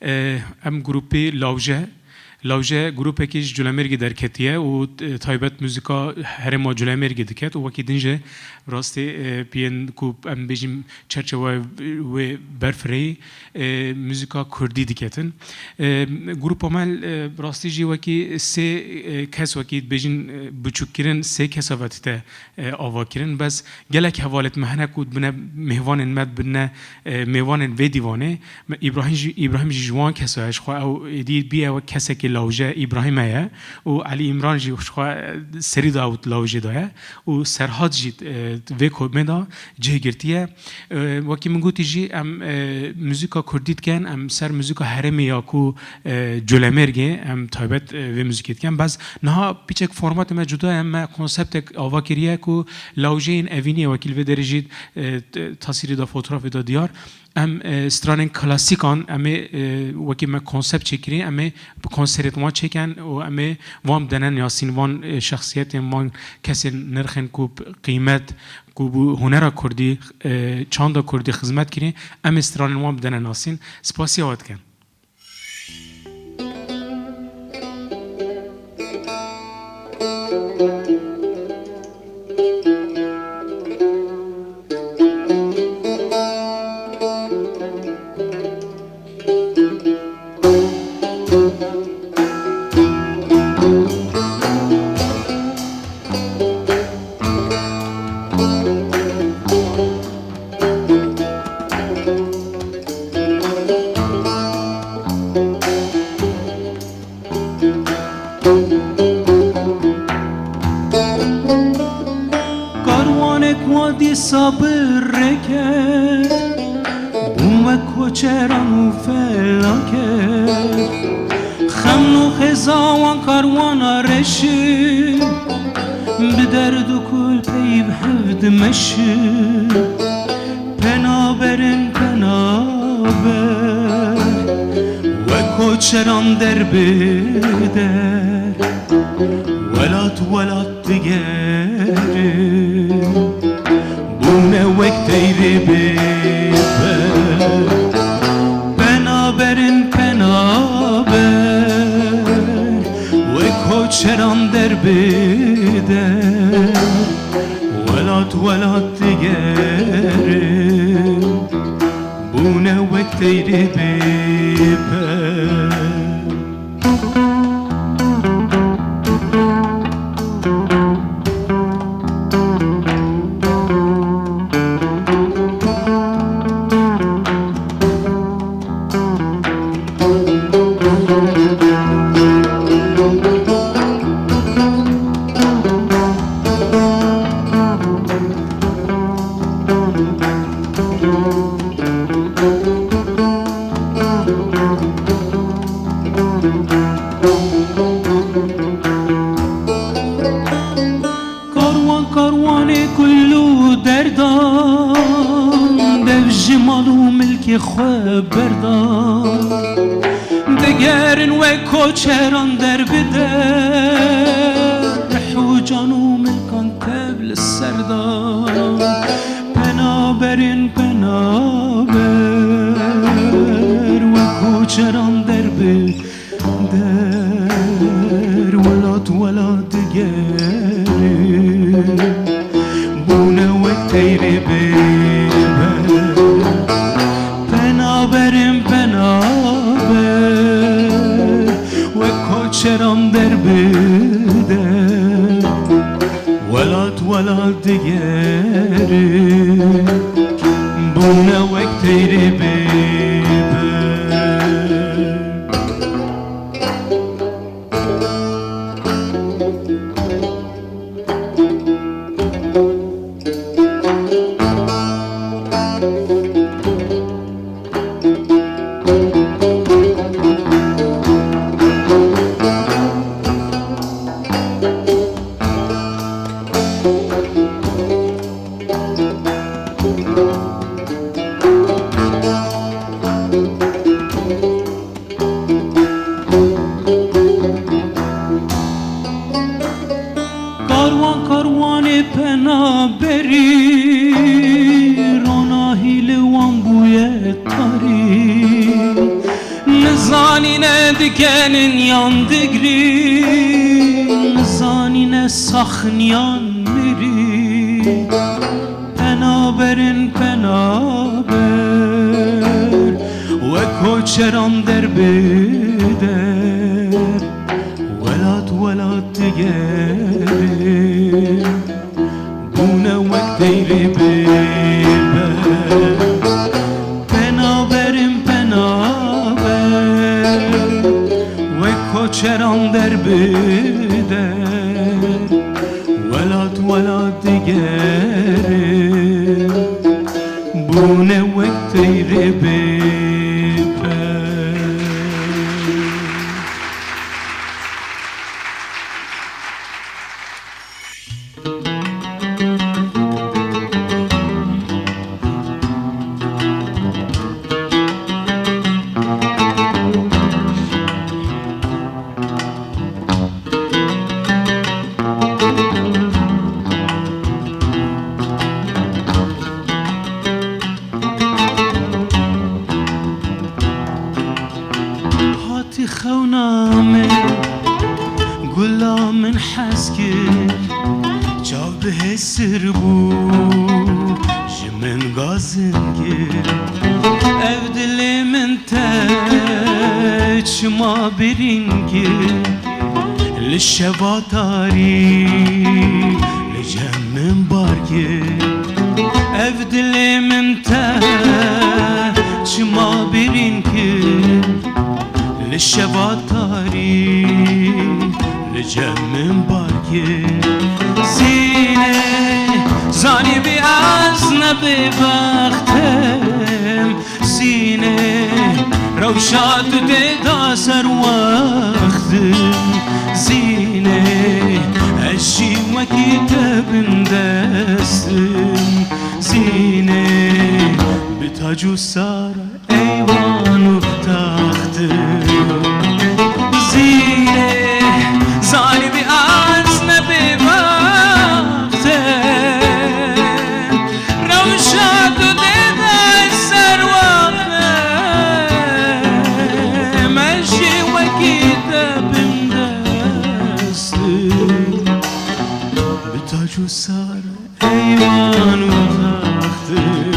ام گروپی لاوجه گروپی که جلمرگی درکتیه و تایبت موسیقا هر ما جلمرگی دکت و وقتی دنجه راستی بیان کوب ام بجیم چرچه و برفری موسیقا کردی دکتن گروپ عمل راستی جی وقتی سه کس وقتی بجین بچوکیرن سه کس وقتی آواکیرن بس گلک حوالت مهنه کود بنا مهوان مد بنا مهوان و دیوانه ابراهیم جوان کسایش خو او دی بیا و کسی که لاوجه ابراهیم هست و علی عمران جی خو سری داوت لاوجه داره و سرحد جی و کومدا جهگرتیه وقتی من گویی جی ام موسیقى کردیت کن ام سر موسیقى هرمی یا کو جلمرگه ام تایبت و موسیقیت کن بس نه پیچک فرمات ما جدا ام کنسپت آواکریه کو لاوجه این اوینی وکیل و درجید تصویر دا فوتوگراف دا دیار ام استرانن کلاسیکان ام وکی ما کنسپت چکری ام کنسرت ما چکن و ام وام دنن یاسین وان شخصیت وان کسی نرخن کو قیمت کو هنر کردی چند کردی خدمت کنی ام استرانن وام دنن یاسین سپاسی آوت کن صبر رکت بوم کوچران و فلاکت خمنو خزاوان کاروان رشی بدرد و کل پیب هفد مشی پنابرن پنابر و کوچران در بدر ولات دیگری بونه وقتی ببر پنابرن پنابر و کوچران در بدر ولات دیگری بونه وقتی ببر دگرن و کوچران در بدر حوجان و ملکان تبل سردان پنابرین پنابر و کوچران در بدر ولات دگری بونه و تیری ببر پنابرین پنابر و کوچران در بدر ولات دیگری بونه وقتی ببر زانینه دکنین یان دگرین زانینه سخنیان میری پنابرین پنابر و کوچران در بدر ولات دیگری بونه وقت دیری ببر پنابرین پنابر و کوچران در بدر ولات دیگری بونه وقت دیری ببر خونامه گلا من حس کرد جا به سر بو جمن گازن کرد او دل من تچ ما برین کرد لشوا تاری لجمن بار کرد او دل من تچ ما برین کرد لشوا تاری لجمن بارگه زینه زانی بی از نبی وقتم زینه روشاد دیدا سر وقتم زینه اشی وکی تبن دستم زینه بتاجو سار ایوانو تختم زینه ظالمی از نبی وقتم روشاد و دیده سر وقتم اشی وکی تبن دستم بتاجو سار ایوانو تختم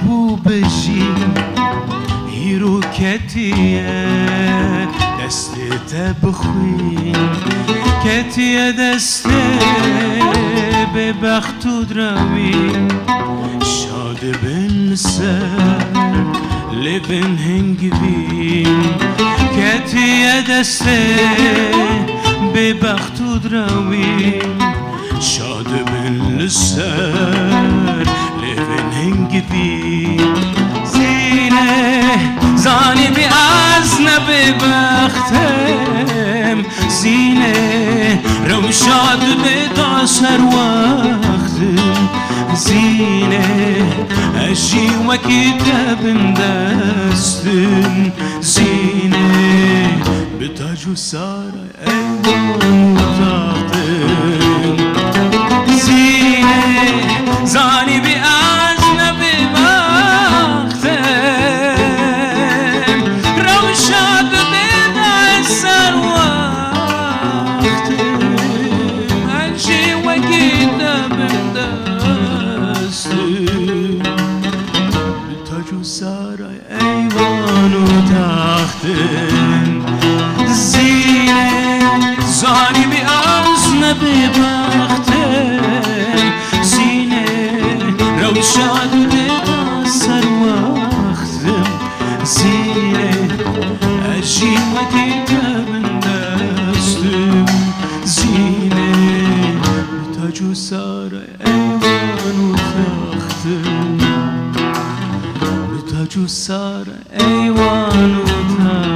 بو بشی هیرو کتیه دستت بخوین کتیه دسته به بختو دروین شاد بن سر لبن هنگوین کتیه دسته به بختو دروین شاد بن سر لبن هنگوین زینه زانی بی از نبی بختم زینه روشاد بیدا سر وقتم زینه اشی وکی تبن دستم زینه بتاج و سار ایوان تختم زینه زانی سر ایوان و تختم به تاج و سر ایوان و تختم